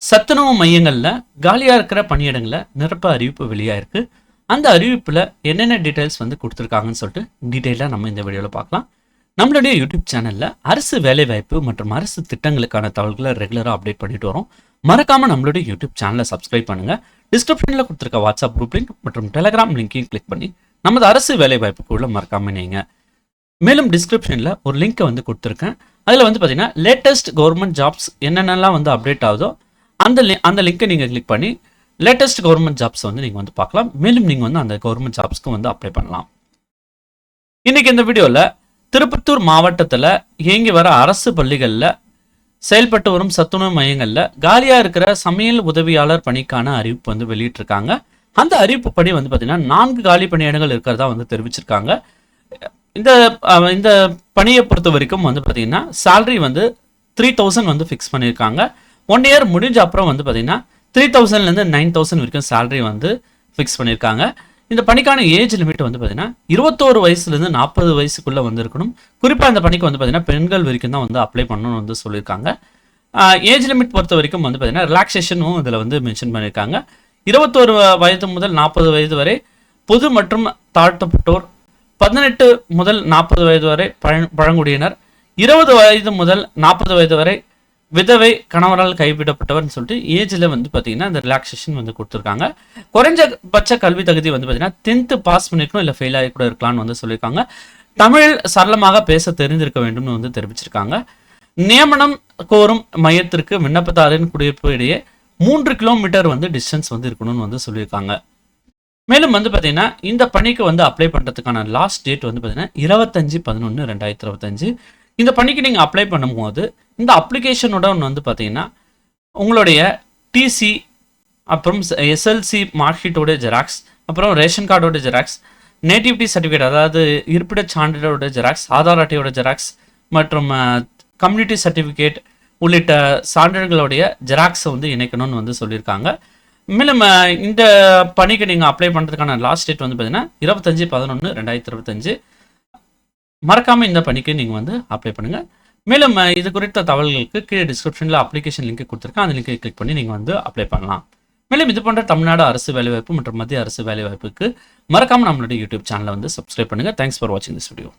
சத்துணவு மையங்கள்ல காலியா இருக்கிற பணியிடங்கள நிரப்ப அறிவிப்பு வெளியாயிருக்கு. அந்த அறிவிப்புல என்னென்ன டீடைல்ஸ் வந்து குடுத்துருக்காங்கன்னு சொல்லிட்டு டீடைலா நம்ம இந்த வீடியோல பார்க்கலாம். நம்மளுடைய யூடியூப் சேனல்ல அரசு வேலைவாய்ப்பு மற்றும் அரசு திட்டங்களுக்கான தகவல்களை ரெகுலரா அப்டேட் பண்ணிட்டு வரோம். மறக்காம நம்மளுடைய யூடியூப் சேனலை சப்ஸ்கிரைப் பண்ணுங்க. டிஸ்கிரிப்ஷன்ல கொடுத்துருக்க வாட்ஸ்அப் குரூப் லிங்க் மற்றும் டெலிகிராம் லிங்கையும் கிளிக் பண்ணி நமது அரசு வேலைவாய்ப்புக்குள்ள மறக்காம நீங்க. மேலும் டிஸ்கிரிப்ஷன்ல ஒரு லிங்க் வந்து கொடுத்துருக்கேன். அதில் வந்து பார்த்தீங்கன்னா லேட்டஸ்ட் கவர்மெண்ட் ஜாப்ஸ் என்னென்னலாம் வந்து அப்டேட் ஆகுதோ அந்த லிங்கை நீங்கள் கிளிக் பண்ணி லேட்டஸ்ட் கவர்மெண்ட் ஜாப்ஸ் வந்து நீங்கள் வந்து பார்க்கலாம். மேலும் நீங்கள் வந்து அந்த கவர்மெண்ட் ஜாப்ஸ்க்கு வந்து அப்ளை பண்ணலாம். இன்னைக்கு இந்த வீடியோவில் திருப்பத்தூர் மாவட்டத்தில் இயங்கி வர அரசு பள்ளிகளில் செயல்பட்டு வரும் சத்துணவு மையங்களில் காலியாக இருக்கிற சமையல் உதவியாளர் பணிக்கான அறிவிப்பு வந்து வெளியிட்டிருக்காங்க. அந்த அறிவிப்பு படி வந்து பார்த்தீங்கன்னா 4 காலி பணியிடங்கள் இருக்கிறதா வந்து தெரிவிச்சிருக்காங்க. இந்த பணியை பொறுத்த வரைக்கும் வந்து பார்த்தீங்கன்னா சேலரி வந்து 3000 வந்து ஃபிக்ஸ் பண்ணியிருக்காங்க. 1 இயர் முடிஞ்ச அப்புறம் வந்து பார்த்தீங்கன்னா 3000லேருந்து 9000 வரைக்கும் சேலரி வந்து ஃபிக்ஸ் பண்ணியிருக்காங்க. இந்த பணிக்கான ஏஜ் லிமிட் வந்து பார்த்தீங்கன்னா 21 வயசுலேருந்து 40 வயசுக்குள்ளே வந்து இருக்கணும். குறிப்பாக இந்த பணிக்கு வந்து பார்த்தீங்கன்னா பெண்கள் வரைக்கும் தான் வந்து அப்ளை பண்ணணும்னு வந்து சொல்லியிருக்காங்க. ஏஜ் லிமிட் பொறுத்த வரைக்கும் வந்து பார்த்தீங்கன்னா ரிலாக்ஸேஷனும் இதில் வந்து மென்ஷன் பண்ணியிருக்காங்க. 21 வயது முதல் 40 வயது வரை பொது மற்றும் தாழ்த்தப்பட்டோர், 18 முதல் 40 வயது வரை பழங்குடியினர், 20 வயது முதல் 40 வயது வரை விதவை, கணவரால் கைவிடப்பட்டவர்னு சொல்லிட்டு ஏஜில் வந்து பார்த்தீங்கன்னா இந்த ரிலாக்ஸேஷன் வந்து கொடுத்துருக்காங்க. குறைஞ்சபட்ச கல்வி தகுதி வந்து பார்த்தீங்கன்னா 10th பாஸ் பண்ணிருக்கணும், இல்லை ஃபெயில் ஆகி கூட இருக்கலாம்னு வந்து சொல்லியிருக்காங்க. தமிழ் சரளமாக பேச தெரிந்திருக்க வேண்டும்னு வந்து தெரிவிச்சிருக்காங்க. நியமனம் கோரும் மையத்திற்கு விண்ணப்பதாரின் குடியிருப்பு இடையே 3 கிலோமீட்டர் வந்து டிஸ்டன்ஸ் வந்து இருக்கணும்னு வந்து சொல்லியிருக்காங்க. மேலும் வந்து பார்த்தீங்கன்னா இந்த பணிக்கு வந்து அப்ளை பண்ணுறதுக்கான லாஸ்ட் டேட் வந்து பார்த்தீங்கன்னா 25/11/2025. இந்த பணிக்கு நீங்கள் அப்ளை பண்ணும்போது இந்த அப்ளிகேஷனுடன் வந்து பார்த்தீங்கன்னா உங்களுடைய டிசி, அப்புறம் எஸ்எல்சி மார்க் ஷீட்டோட ஜெராக்ஸ், அப்புறம் ரேஷன் கார்டோட ஜெராக்ஸ், நேட்டிவிட்டி சர்டிஃபிகேட் அதாவது இருப்பிட சான்றிதழோட ஜெராக்ஸ், ஆதார் அட்டையோட ஜெராக்ஸ் மற்றும் கம்யூனிட்டி சர்டிஃபிகேட் உள்ளிட்ட சான்றிதழ்களுடைய ஜெராக்ஸை வந்து இணைக்கணும்னு வந்து சொல்லியிருக்காங்க. மேலும் இந்த பணிக்கு நீங்கள் அப்ளை பண்ணுறதுக்கான லாஸ்ட் டேட் வந்து பார்த்தீங்கன்னா 25/11/2025. மறக்காமல் இந்த பணிக்கு நீங்கள் வந்து அப்ளை பண்ணுங்கள். மேலும் இது குறித்த தகவல்களுக்கு கீழே டிஸ்கிரிப்ஷனில் அப்ளிகேஷன் லிங்க் கொடுத்துருக்கேன். அந்த லிங்கை கிளிக் பண்ணி நீங்கள் வந்து அப்ளை பண்ணலாம். மேலும் இது போன்ற தமிழ்நாடு அரசு வேலைவாய்ப்பு மற்றும் மத்திய அரசு வேலைவாய்ப்புக்கு மறக்காமல் நம்மளுடைய யூடியூப் சேனலை வந்து சப்ஸ்கிரைப் பண்ணுங்கள். தேங்க்ஸ் ஃபார் வாட்சிங் திஸ் வீடியோ.